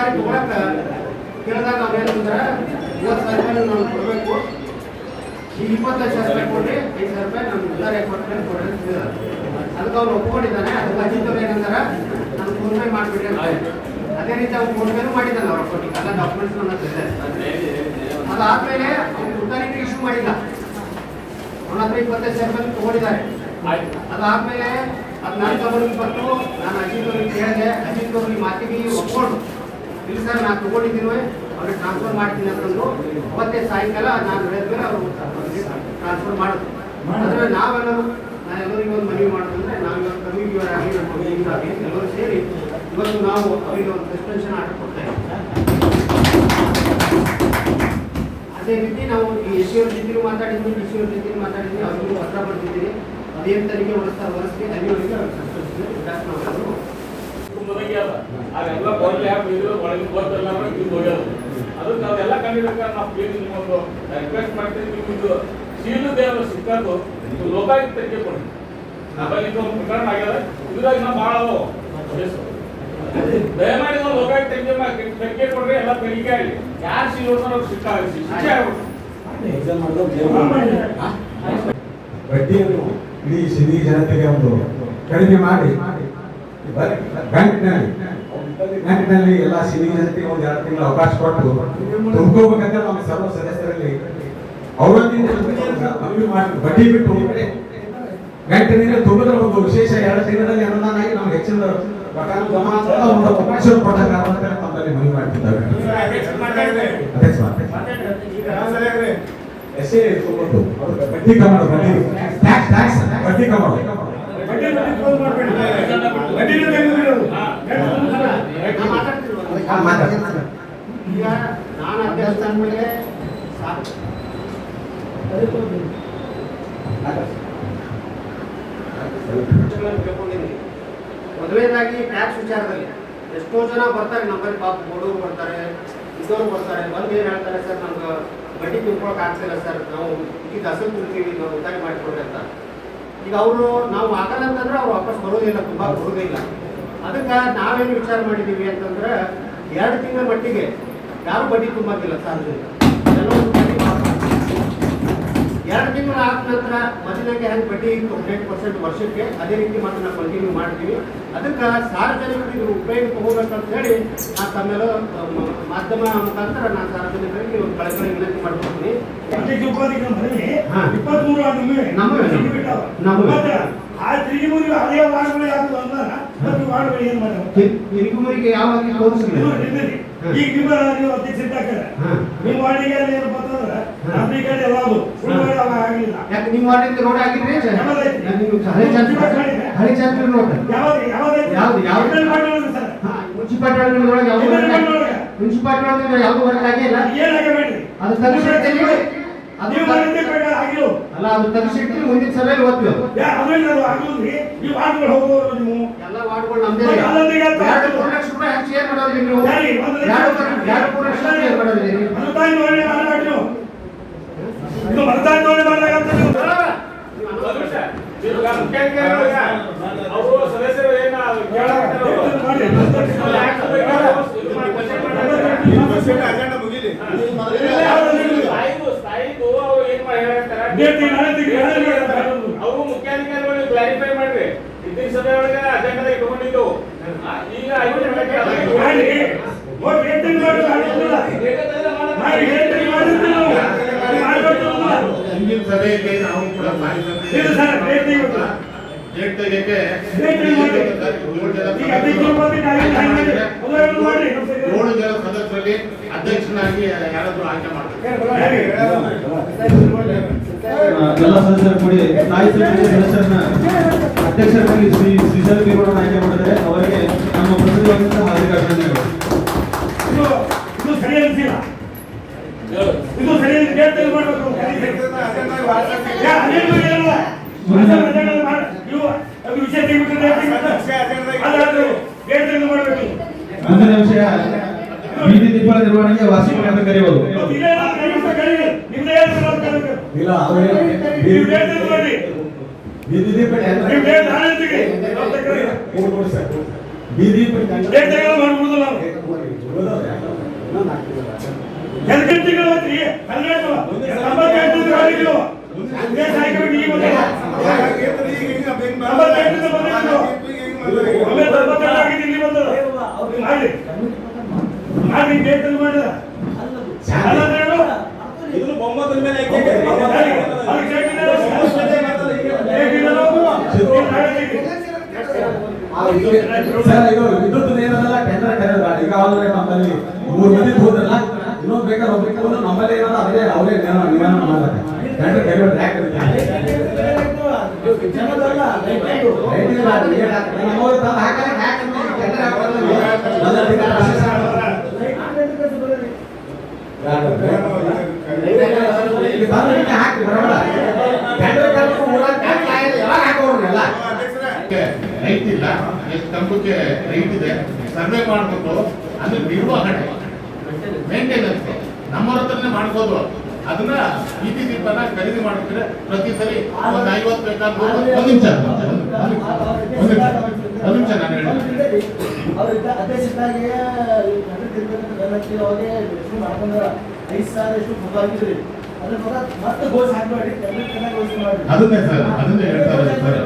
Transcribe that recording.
ಉತ್ತಾರಿ ತಗೊಳಕ ಕೇಳಿದಾಗ ನಾವು ಏನಂದ್ರೆ 30,000 ರೂಪಾಯಿ ನಾವು ಕೊಡಬೇಕು, ಈಗ 25,000 ರೂಪಾಯಿ ಕೊಡ್ರಿ, 5,000 ರೂಪಾಯಿ ನಮ್ಮ ಉತ್ತಾರಿ ಕೊಟ್ಟರೆ ಕೊಡ್ರಿ ಅಂತ ಹೇಳಿದ್ರು. ಅದಕ್ಕೆ ಅವ್ರು ಒಪ್ಕೊಂಡಿದ್ದಾನೆ. ಅದಕ್ಕೆ ಅಜಿತವ್ರು ಏನಂದ್ರೆ ನಾನು ಫೋನ್ ಪೇ ಮಾಡಿಬಿಡಿ ಅಂತ. ಅದೇ ರೀತಿ ಅವ್ರು ಫೋನ್ ಪೇನೂ ಮಾಡಿದ್ದಾನೆ ಅವ್ರ ಕೊಟ್ಟಿಗೆ ಎಲ್ಲ ಡಾಕ್ಯುಮೆಂಟ್ಸ್ ನನ್ನ ಹತ್ರ ಇದೆ. ಅದಾದ್ಮೇಲೆ ಅವ್ರು ಉತ್ತಾರಿಗೆ ಇಶ್ಯೂ ಮಾಡಿಲ್ಲ, ಅವನ ಹತ್ರ 25,000 ರೂಪಾಯಿ ತಗೊಂಡಿದ್ದಾರೆ. ಅದಾದ್ಮೇಲೆ ಅದು ನನ್ನ ಗಮನಕ್ಕೆ ಬಂತು. ನಾನು ಅಜಿತ್ ಅವ್ರಿಗೆ ಕೇಳಿದೆ, ಅಜಿತ್ ಅವ್ರಿಗೆ ಮಾತಿಗೆ ಒಪ್ಕೊಂಡು ಇಲ್ಲ ಸರ್ ನಾನು ತಗೊಂಡಿದ್ದೀನಿ ಅವ್ರಿಗೆ ಟ್ರಾನ್ಸ್ಫರ್ ಮಾಡ್ತೀನಿ ಅಂತಂದು ಅವತ್ತೇ ಸಾಯಂಕಾಲ ನಾನು ಹೇಳಿದ್ಮೇಲೆ ಅವರು ಟ್ರಾನ್ಸ್ಫರ್ ಮಾಡಿದ್ರು. ಆದರೆ ನಾವೆಲ್ಲರೂ ನಾನು ಎಲ್ಲರಿಗೂ ಒಂದು ಮನವಿ ಮಾಡೋದಂದ್ರೆ ನಾವು ಇವತ್ತು ಕಮ್ಯುನಿಟಿಯವರಾಗಿ ನಮ್ಮ ಮನೆಯವರಾಗಿ ಎಲ್ಲರೂ ಸೇರಿ ಇವತ್ತು ನಾವು ಅವರಿಗೆ ಒಂದು ಸಸ್ಪೆನ್ಷನ್ ಆರ್ಡರ್ ಕೊಡ್ತಾ ಇದ್ದೀವಿ. ಅದೇ ರೀತಿ ನಾವು ಈ ಎಸ್ ಅವ್ರ ಜೊತೆಗೂ ಮಾತಾಡಿದ್ವಿ, ಡಿ ಸಿ ಅವ್ರ ಜೊತೆಗೂ ಮಾತಾಡಿದ್ವಿ, ಅವ್ರಿಗೂ ಪತ್ರ ಬರ್ತಿದ್ದೀನಿ. ಅದೇನು ತನಿಖೆ ಹೊರಸ್ತೀವಿ ಅಲ್ಲಿವರೆಗೆ ವಿಕಾಸ್ ನಾವು ಅದೆಲ್ಲ ಬೋರ್ಲಿ ಹಾಕಿದ್ರು ಒಳಗೆ ಗೊತ್ತಲ್ಲ ಅದಕ್ಕೆ ನಾವೆಲ್ಲ ಕಂಡಿಡ್ಬೇಕಾದ್ರೆ ನಾವು ಪ್ಲೀಸ್ ನಿಮ್ಮೊಂದು ರಿಕ್ವೆಸ್ಟ್ ಮಾಡ್ತೀವಿ. ನಿಮ್ಮದು ಸೀಲು ದೇವರು ಸಿಕ್ಕಾತು ಲೋಕಾಯುಕ್ತ ತನಿಖೆ ಕೊಡಿ. ನಮ್ಮಲ್ಲಿ ಒಂದು ಪ್ರಕರಣ ಆಗ್ಯದ, ಇದ್ರಾಗ ನಾವು ಭಾಳ ದಯಮಾಡಿ ನಾವು ಲೋಕಾಯುಕ್ತ ತನಿಖೆ ಕೊಡ್ರಿ, ಎಲ್ಲ ತನಿಖೆ ಆಗಲಿ. ಯಾರು ಸೀಲ್ ಹೊಡ್ತಾರೋ ಅವ್ರು ಶಿಕ್ಷೆ ಆಗ್ಬಿಟ್ಟು ಬಡ್ಡಿಯನ್ನು ಇಡೀ ಸಿರಿ ಜನತೆಗೆ ಒಂದು ಕಡಿಮೆ ಮಾಡಿ ಬ್ಯಾಂಕ್ನಲ್ಲಿ ಎಲ್ಲ ಸಿರಿ ಜನತೆಗೆ ಒಂದು 2 ತಿಂಗಳು ಅವಕಾಶ ಕೊಟ್ಟು ತುಂಬ್ಕೋಬೇಕಂತ ನಮ್ಮ ಸರ್ವ ಸದಸ್ಯರಲ್ಲಿ ಅವರೊಂದಿಗೆ ಮನವಿ ಮಾಡಿ ಬಡ್ಡಿ ಬಿಟ್ಟು ಬ್ಯಾಂಕಿನಿಂದ ತುಂಬಿದ್ರೆ ಒಂದು ವಿಶೇಷ 2 ತಿಂಗಳಲ್ಲಿ ಅನುದಾನ ಆಗಿ ನಮ್ಗೆ ಹೆಚ್ಚಿನ ಅವಕಾಶ ಕೊಟ್ಟಾಗ ನಮ್ಮಲ್ಲಿ ಮನವಿ ಮಾಡ್ತಿದ್ದಾರೆ. ಬಡ್ಡಿ ಕಮಾಡು, ಬಡ್ಡಿ ಕಮಾಡು ಈಗ ನಾನು ಅಧ್ಯಕ್ಷ ಅಂದಮೇಲೆ ತಿಳ್ಕೊಂಡಿದ್ದೀನಿ. ಮೊದಲನೇದಾಗಿ ಟ್ಯಾಕ್ಸ್ ವಿಚಾರದಲ್ಲಿ ಎಷ್ಟೋ ಜನ ಬರ್ತಾರೆ ನಮ್ಮಲ್ಲಿ, ಪಾಪ ಬೋಡೋರು ಬರ್ತಾರೆ, ಇದ್ದವ್ರು ಬರ್ತಾರೆ, ಬಂದು ಏನು ಹೇಳ್ತಾರೆ, ಸರ್ ನಮ್ಗೆ ಬಡ್ಡಿ ತುಂಬ್ಕೊಳಕ್ಕೆ ಆಗ್ತಿಲ್ಲ ಸರ್, ನಾವು ಈಗ ಅಸಲು ತುಂಬ್ತೀವಿ, ನಾವು ಉದ್ದಾರ ಮಾಡಿಕೊಡ್ರಿ ಅಂತ. ಈಗ ಅವರು ನಾವು ಆಗಲ್ಲ ಅಂತಂದ್ರೆ ಅವ್ರು ವಾಪಸ್ ಬರೋದಿಲ್ಲ, ತುಂಬ ಬರೋದಿಲ್ಲ. ಅದಕ್ಕೆ ನಾವೇನು ವಿಚಾರ ಮಾಡಿದ್ದೀವಿ ಅಂತಂದ್ರೆ 2 ತಿಂಗಳ ಮಟ್ಟಿಗೆ ಯಾರು ಬಡ್ಡಿ ತುಂಬಂಗಿಲ್ಲ ಸಾರ್ವಜನಿಕ. ಕೆಲವೊಂದು ಬಡ್ಡಿ 2 ತಿಂಗಳು ಆದ ನಂತರ ಮೊದಲಿಗೆ ಹೆಂಗೆ ಬಡ್ಡಿ ಇತ್ತು 18% ವರ್ಷಕ್ಕೆ, ಅದೇ ರೀತಿ ಮತ್ತೆ ನಾವು ಕಂಟಿನ್ಯೂ ಮಾಡ್ತೀವಿ. ಅದಕ್ಕೆ ಸಾರ್ವಜನಿಕರಿಗೆ ಇದ್ರ ಉಪಯೋಗ ತಗೋಬೇಕಂತ ಹೇಳಿ ನಾನು ತಮ್ಮೆಲ್ಲ ಮಾಧ್ಯಮ ಮುಖಾಂತರ ನಾನು ಸಾರ್ವಜನಿಕರಿಗೆ ಒಂದು ಕಳಕಳಿ ವಿನಂತಿ ಮಾಡ್ಕೊಡ್ತೀನಿ. ತಿರುಗುಮರಿಗೆ ಯಾವಾಗ ತೋರಿಸಿಲ್ಲ. ಈಗ ನಿಮ್ಮ ನೀವು ಅಧ್ಯಕ್ಷ ನಿಮ್ಮ ವಾರ್ಡಿಗೆ ಏನಪ್ಪ ಅಂತಂದ್ರೆ ಅಪ್ಲಿಕೇಶನ್ ಎಲ್ಲ ಆಗಲಿಲ್ಲ. ಯಾಕೆ ನಿಮ್ಮ ವಾರ್ಡಿಂದ ರೋಡ್ ಆಗಿದ್ರೆ ಹಳೆ ಚಾನ್ಸ್ ರೋಡ್ ಮುನ್ಸಿಪಾಲಿಟಿ ಯಾವ್ದು ವರ್ಕ್ ಆಗಿಲ್ಲ. ಅದು ತಗ್ಸಿಡ್ತೀನಿ, ಅಲ್ಲ ಅದು ತಗ್ಸಿಡ್ತೀನಿ, ಮುಂದಿನ ಸಭೆಯಲ್ಲಿ ಓದ್ತೀವಿ. ಎಲ್ಲ ವಾರ್ಡ್ಗಳು ನಮ್ದೇ. 2-3 ಲಕ್ಷ ರೂಪಾಯಿ ಹೆಚ್ಚು ಏನ್ ಮಾಡೋದ್ರಿ ನೀವು? 2-3 ಲಕ್ಷ ರೂಪಾಯಿ ಏನ್ ಮಾಡೋದ್ರಿ? ಅವರು ಸದಸ್ಯರು ಏನು ಅಜೆಂಡಾ ಮುಗಿಲಿ ಅವರು ಮುಖ್ಯಾಧಿಕಾರಿಗಳು ಕ್ಲಾರಿಫೈ ಮಾಡ್ರಿ. ಇದ್ದಿನ ಸಭೆ ಒಳಗೆ ಅಜೆಂಡಾ ಇಟ್ಕೊಂಡಿದ್ದು ಈಗ ಸಭೆಗೆ ನಾವು ಕೂಡ ಡೇಟ್ ತೆಗೆಯಕ್ಕೆ 7 ಜನ ಸದಸ್ಯರಲ್ಲಿ ಅಧ್ಯಕ್ಷನಾಗಿ ಯಾರಾದ್ರೂ ಆಯ್ಕೆ ಮಾಡ್ತಾರೆ. ಎಲ್ಲ ಸದಸ್ಯರು ಕೂಡಿ ಸ್ಥಾಯಿ ಸಮಿತಿ ಸದಸ್ಯರನ್ನ ಅಧ್ಯಕ್ಷರಾಗಿ ಶ್ರೀಧರ್ ಬಿ ಆಯ್ಕೆ ಮಾಡಿದರೆ ಅವರಿಗೆ ನಮ್ಮ ಪ್ರತಿನಿಧಿಯಾದಂತಹ ಹಾರ್ದಿಕ ಅಭಿನಂದನೆಗಳು. ಇದು ಸರಿ ಅನಿಸಿಲ್ಲ, ಇದು ಸರಿ ಮಾಡಬೇಕು. ಮುಂದಿನ ವಿಷಯ ಬೀದಿ ದೀಪಗಳ ನಿರ್ವಹಣೆಗೆ ವಾರ್ಷಿಕ ಅಂತ ಕರೆಯುವುದು. ಬೀದಿ ಇನ್ನೊಂದು ಹಾಕ್ತಿದ್ದಾರೆ. ಎರಡು ತಿಂಗಳು ಹೋದ್ರಿ ಹನ್ನೆರಡು 98 ಗಾಡಿಗಳು ಅದೇ ಸಾಯ್ಕೊಂಡು ಈ ಬಂದ 98 ಬಂದಿದ್ದು ಒಮ್ಮೆ 98 ಆಗಿದೆ ಇಲ್ಲಿ ಬಂದ ಮಾಡಿ ಮಾಡಿ ಡೇಟಲ್ಲಿ ಮಾಡಿದ ಅಲ್ಲ ಹೇಳು ಇದನ್ನು ಬಹುಮತದ ಮೇಲೆ ಸರ್ ಇದು ವಿದ್ಯುತ್ ಏನದಲ್ಲ ಟೆಂಡರ್ ಕರೆಯೋದು ಈಗ ಆಲ್ರೆಡಿ ನಮ್ಮಲ್ಲಿ 3 ಮಂದಿ ಹೋದ್ರಲ್ಲ ಇನ್ನೊಂದು ಬೇಕಾದ್ರೆ ಹೋಗ್ಬೇಕು ನಮ್ಮಲ್ಲಿ ಏನದ ಅದೇ ಅವರೇ ನಿವಾರಣೆ ಮಾಡ್ತಾರೆ ಟೆಂಡರ್ ಕರೆಯೋದು ಯಾಕೆ ರೈಟ್ ಇಲ್ಲ, ಎಷ್ಟು ಕಂಬಕ್ಕೆ ರೈಟ್ ಇದೆ, ಸರ್ವೆ ಮಾಡ್ಬಿಟ್ಟು ಅದ್ರ ನಿರ್ವಹಣೆ ಮೇಂಟೆನೆನ್ಸ್ ನಮ್ಮವ್ರ ಹತ್ರನೇ ಮಾಡ್ಬೋದು. ಅದನ್ನ ಬೀದಿ ದೀಪನ ಖರೀದಿ ಮಾಡಿದ್ರೆ ಪ್ರತಿ ಸರಿ ಒಂದು 50 ಬೇಕಾದ್ರೆ ಒಂದು ನಿಮಿಷ ನಾನು ಹೇಳಿ ಅವ್ರಿಂದ ಅಧ್ಯಕ್ಷರಾಗಿ ಅವ್ರಿಗೆ ಮಾಡ್ಕೊಂಡ್ರ 5,000 ಎಷ್ಟು ಮುಖಾಗಿದ್ರಿ ಅದ್ರ ಮತ್ತೆ ಗೋಸ್ ಹಾಕಿ ಮಾಡಿ ಚೆನ್ನಾಗಿ ಗೋಸ್ ಮಾಡಿ ಅದನ್ನೇ ಸರ್ ಅದನ್ನೇ ಹೇಳ್ತಾರೆ ಸರ್.